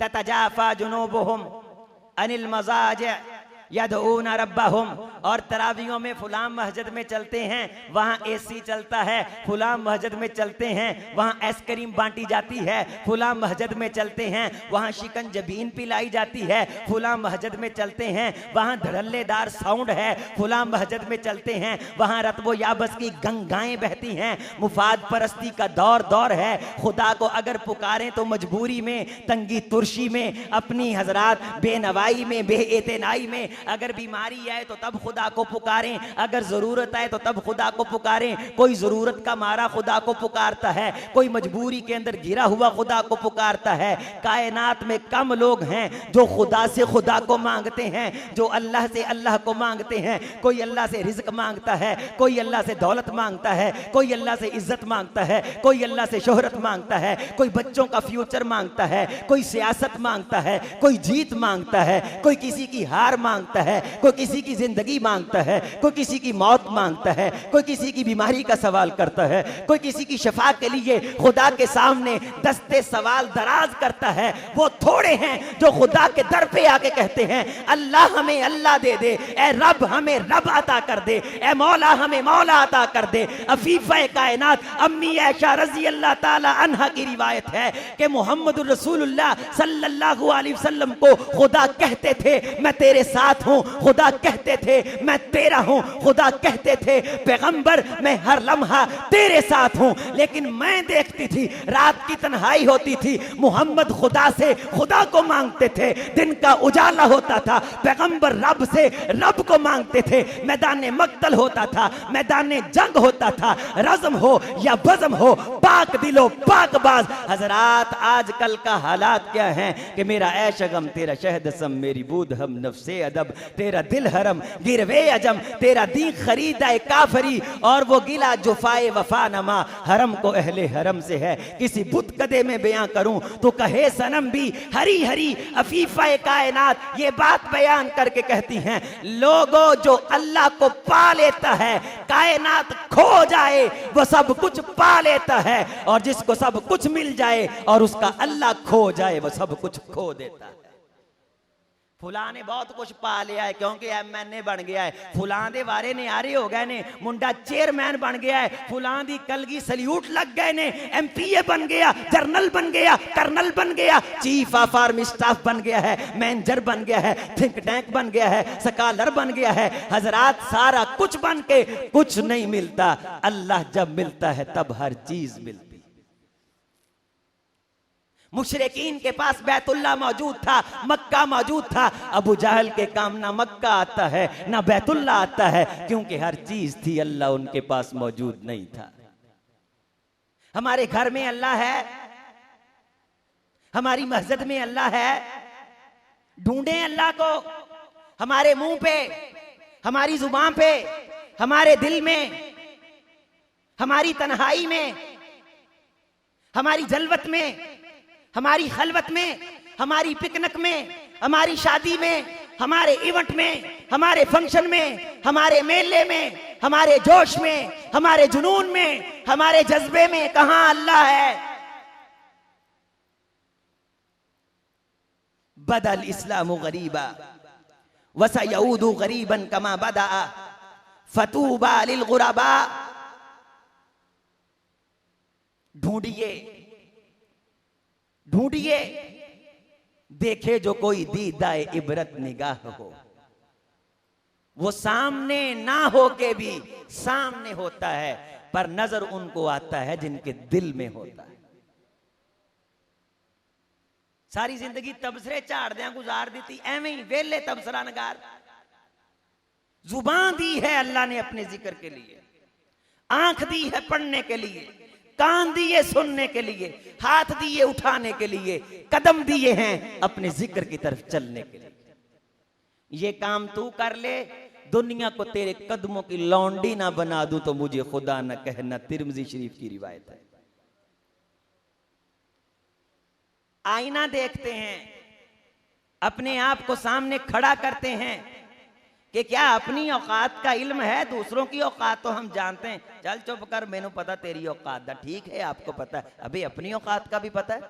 ततजाफा जुनूबुहुम अनिल मज़ाजिअ यदऊन रब्बहुम। और तरावियों में फुलां मस्जिद में चलते हैं वहाँ एसी चलता है, फुलां मस्जिद में चलते हैं वहाँ आइसक्रीम बांटी जाती है, फुलां मस्जिद में चलते हैं वहाँ शिकंजबीन पिलाई जाती है, फुलां मस्जिद में चलते हैं वहाँ धड़ल्लेदार साउंड है, फुलां मस्जिद में चलते हैं वहाँ रत्बो याबस की गंगाएं बहती हैं, मुफाद परस्ती का दौर दौर है। खुदा को अगर पुकारें तो मजबूरी में, तंगी तुर्शी में, अपनी हजरात बेनवाई में, बेएतनाई में, अगर बीमारी आए तो तब खुदा को पुकारें, अगर जरूरत आए तो तब खुदा को पुकारें। कोई जरूरत का मारा खुदा को पुकारता है, कोई मजबूरी के अंदर घिरा हुआ खुदा को पुकारता है। कायनात में कम लोग हैं जो खुदा से खुदा को मांगते हैं, जो अल्लाह से अल्लाह को मांगते हैं। कोई अल्लाह से रिज्क मांगता है, कोई अल्लाह से दौलत मांगता है, कोई अल्लाह से इज्जत मांगता है, कोई अल्लाह से शोहरत मांगता है, कोई बच्चों का फ्यूचर मांगता है, कोई सियासत मांगता है, कोई जीत मांगता है, कोई किसी की हार मांगता है, कोई किसी की जिंदगी मांगता है, कोई किसी की मौत मांगता है, कोई किसी की बीमारी का सवाल करता है, कोई किसी की शफा के लिए खुदा के सामने दस्ते सवाल दराज करता है। वो थोड़े हैं जो खुदा के दर पे आके कहते हैं अल्लाह हमें अल्लाह दे दे, ए रब हमें रब अता कर दे, ए मौला हमें मौला अता कर दे। अफीफा कायनात अम्मी आयशा रजी अल्लाह ताला अन्हा की रिवायत है कि मोहम्मद रसूलुल्लाह सल्लल्लाहु अलैहि वसल्लम को खुदा कहते थे मैं तेरे साथ हूं, खुदा कहते थे मैं तेरा हूं, खुदा कहते थे पैगंबर मैं हर लम्हा तेरे साथ हूं। लेकिन मैं देखती थी रात की तन्हाई होती थी, मोहम्मद खुदा से खुदा को मांगते थे, दिन का उजाला होता था पैगंबर रब से रब को मांगते थे। मैदान मक्तल होता था, मैदान जंग होता था, रज़म हो या बज़म हो, पाक दिलो पाक बाज। हजरात आजकल का हालात क्या है कि मेरा ऐश गम तेरा शहद सम, मेरी बूद हम नफ्से अदब, तेरा दिल हरम गिरवे अजम, तेरा दी खरीदा काफरी, और वो गिला जुफाए वफा नमा। हरम को अहले हरम से है, किसी बुत कदे में बयां करूं तो कहे सनम भी हरी हरी। अफीफा कायनात ये बात बयान करके कहती हैं लोगों जो अल्लाह को पा लेता है कायनात खो जाए वो सब कुछ पा लेता है, और जिसको सब कुछ मिल जाए और उसका अल्लाह खो जाए वो सब कुछ खो देता है। फुला ने बहुत कुछ पा लिया है क्योंकि MNA बन गया है, फुलां दे वारे ने आरे हो गए ने, मुंडा चेयरमैन बन गया है, फुलां दी कलगी सल्यूट लग गए ने, MPA बन गया, जर्नल बन गया, कर्नल बन गया, चीफ ऑफ आर्मी स्टाफ बन गया है, मैनेजर बन गया है, थिंक टैंक बन गया है, स्कॉलर बन गया है। हजरात सारा कुछ बन के कुछ नहीं मिलता, अल्लाह जब मिलता है तब हर चीज मिलती। मुशरिकीन के पास बैतुल्ला मौजूद था, मक्का मौजूद था। अबू जहल के काम ना मक्का आता है ना बैतुल्ला आता है, क्योंकि हर चीज थी अल्लाह उनके पास मौजूद नहीं था। हमारे घर में अल्लाह है, हमारी मस्जिद में अल्लाह है, ढूंढे अल्लाह को हमारे मुंह पे, हमारी जुबान पे, हमारे दिल में, हमारी तन्हाई में, हमारी जलवत में, हमारी खलवत में, हमारी पिकनिक में, हमारी शादी में, हमारे इवेंट में, हमारे फंक्शन में, हमारे मेले में, हमारे जोश में, हमारे जुनून में, हमारे जज्बे में कहां अल्लाह है? बदल इस्लामु गरीबा वसयऊदु गरीबन कमा बदा फतूबा लिल गुरबा। ढूंढिए ढूंढिए देखे जो कोई दीदाए इबरत निगाह हो, वो सामने ना हो के भी सामने होता है, पर नजर उनको आता है जिनके दिल में होता है। सारी जिंदगी तबसरे झाड़ दिया गुजार दी, एवं ही वेले तबसरा नगार। जुबान दी है अल्लाह ने अपने जिक्र के लिए, आंख दी है पढ़ने के लिए, कान दिए सुनने के लिए, हाथ दिए उठाने के लिए, कदम दिए हैं अपने जिक्र की तरफ चलने के लिए। ये काम तू कर ले, दुनिया को तेरे कदमों की लौंडी ना बना दूं तो मुझे खुदा न कहना। तिरमिज़ी शरीफ की रिवायत है। आईना देखते हैं, अपने आप को सामने खड़ा करते हैं कि क्या अपनी औकात का इल्म है? दूसरों की औकात तो हम जानते हैं, चल चुप कर, मैनू पता तेरी औकात दा, ठीक है आपको पता है, अभी अपनी औकात का भी पता है?